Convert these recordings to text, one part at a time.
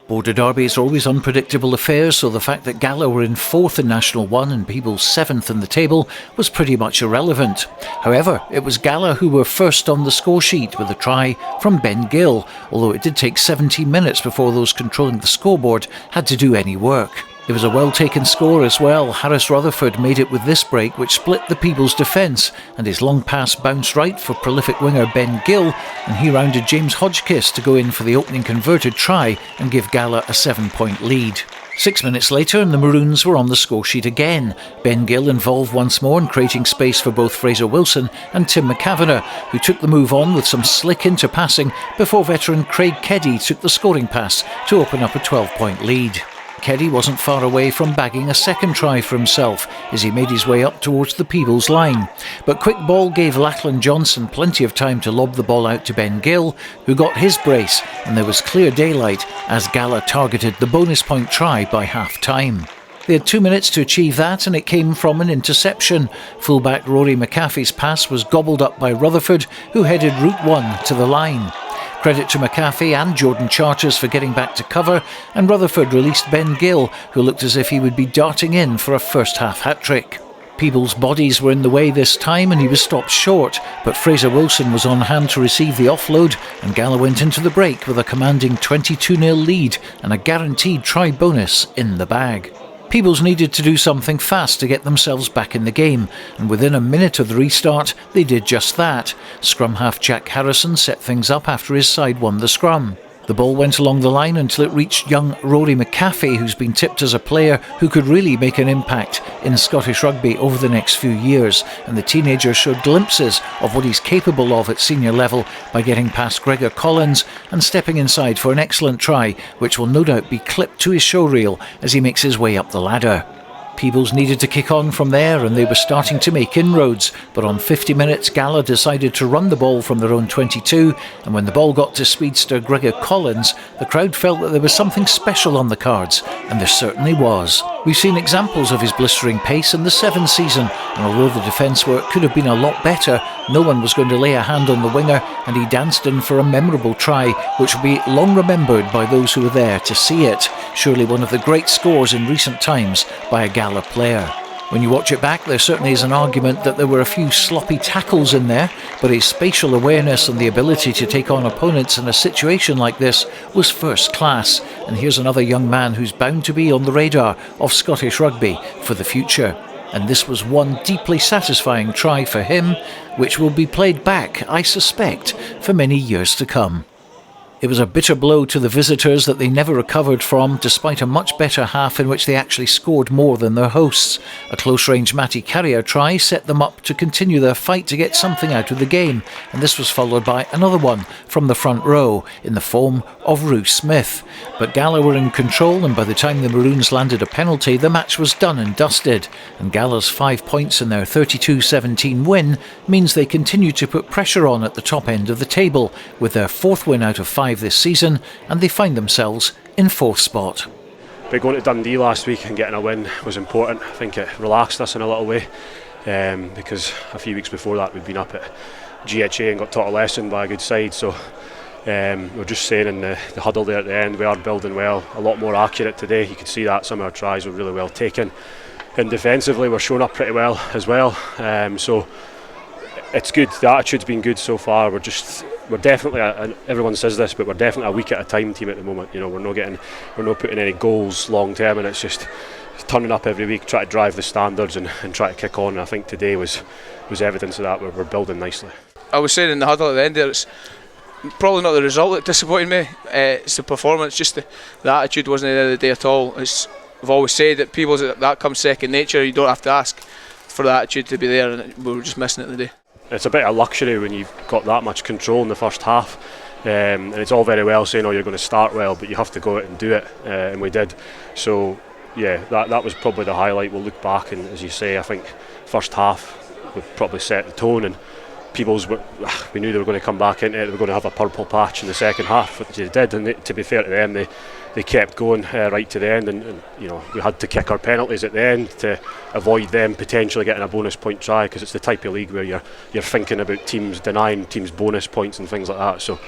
Border derbies are always unpredictable affairs, so the fact that Gala were in 4th in National 1 and Peebles 7th in the table was pretty much irrelevant. However, it was Gala who were first on the score sheet with a try from Ben Gill, although it did take 17 minutes before those controlling the scoreboard had to do any work. It was a well-taken score as well. Harris Rutherford made it with this break, which split the Peebles defence, and his long pass bounced right for prolific winger Ben Gill, and he rounded James Hodgkiss to go in for the opening converted try and give Gala a 7-point lead. 6 minutes later and the Maroons were on the score sheet again. Ben Gill involved once more in creating space for both Fraser Wilson and Tim McAvanagh, who took the move on with some slick interpassing before veteran Craig Keddy took the scoring pass to open up a 12-point lead. Keddy wasn't far away from bagging a second try for himself as he made his way up towards the Peebles line. But quick ball gave Lachlan Johnson plenty of time to lob the ball out to Ben Gill, who got his brace, and there was clear daylight as Gala targeted the bonus point try by half-time. They had 2 minutes to achieve that, and it came from an interception. Fullback Rory McAfee's pass was gobbled up by Rutherford, who headed route 1 to the line. Credit to McAfee and Jordan Charters for getting back to cover, and Rutherford released Ben Gill, who looked as if he would be darting in for a first-half hat-trick. Peebles' bodies were in the way this time and he was stopped short, but Fraser Wilson was on hand to receive the offload, and Gala went into the break with a commanding 22-0 lead and a guaranteed try bonus in the bag. Peebles needed to do something fast to get themselves back in the game, and within a minute of the restart, they did just that. Scrum half Jack Harrison set things up after his side won the scrum. The ball went along the line until it reached young Rory McAfee, who's been tipped as a player who could really make an impact in Scottish rugby over the next few years, and the teenager showed glimpses of what he's capable of at senior level by getting past Gregor Collins and stepping inside for an excellent try, which will no doubt be clipped to his showreel as he makes his way up the ladder. Peebles needed to kick on from there and they were starting to make inroads, but on 50 minutes Gala decided to run the ball from their own 22, and when the ball got to speedster Gregor Collins, the crowd felt that there was something special on the cards, and there certainly was. We've seen examples of his blistering pace in the 7th season, and although the defence work could have been a lot better, no one was going to lay a hand on the winger, and he danced in for a memorable try which will be long remembered by those who were there to see it. Surely one of the great scores in recent times by a Gala player. When you watch it back, there certainly is an argument that there were a few sloppy tackles in there, but his spatial awareness and the ability to take on opponents in a situation like this was first class. And here's another young man who's bound to be on the radar of Scottish rugby for the future. And this was one deeply satisfying try for him, which will be played back, I suspect, for many years to come. It was a bitter blow to the visitors that they never recovered from, despite a much better half in which they actually scored more than their hosts. A close-range Matty Carrier try set them up to continue their fight to get something out of the game, and this was followed by another one from the front row, in the form of Roo Smith. But Gala were in control, and by the time the Maroons landed a penalty, the match was done and dusted, and Gala's 5 points in their 32-17 win means they continue to put pressure on at the top end of the table, with their 4th win out of 5 this season, and they find themselves in 4th spot. But going to Dundee last week and getting a win was important. I think it relaxed us in a little way, because a few weeks before that we'd been up at GHA and got taught a lesson by a good side. So we're just saying in the huddle there at the end, we are building well, a lot more accurate today. You could see that some of our tries were really well taken, and defensively we're showing up pretty well as well. So it's good. The attitude's been good so far. We're definitely, and everyone says this, but we're definitely a week at a time team at the moment. You know, we're not putting any goals long term, and it's just turning up every week, try to drive the standards and try to kick on. And I think today was evidence of that. We're building nicely. I was saying in the huddle at the end there, it's probably not the result that disappointed me. It's the performance. Just the attitude wasn't there the day at all. I've always said that Peebles, that comes second nature. You don't have to ask for the attitude to be there, and we were just missing it today. It's a bit of luxury when you've got that much control in the first half, and it's all very well saying, oh, you're going to start well, but you have to go out and do it, and we did. So yeah, that was probably the highlight. We'll look back, and as you say, I think first half we probably set the tone, and Peebles, we knew they were going to come back into it. They were going to have a purple patch in the second half, which they did, and to be fair to them, they kept going right to the end, and you know, we had to kick our penalties at the end to avoid them potentially getting a bonus point try, because it's the type of league where you're thinking about teams denying teams bonus points and things like that. So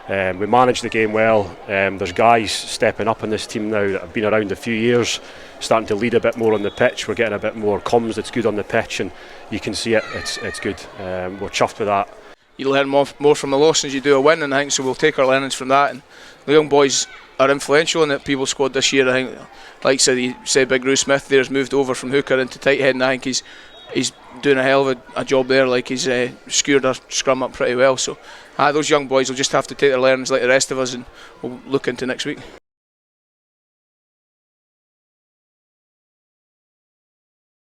We managed the game well. There's guys stepping up in this team now that have been around a few years, starting to lead a bit more on the pitch. We're getting a bit more comms that's good on the pitch, and you can see it. It's good. We're chuffed with that. You learn more from a loss than you do a win, and I think so. We'll take our learnings from that. And the young boys are influential in the Peebles squad this year. I think, like you said, Big Roo Smith there's moved over from hooker into tight head, and I think he's doing a hell of a job there. Like he's skewered our scrum up pretty well. So those young boys will just have to take their learnings like the rest of us, and we'll look into next week.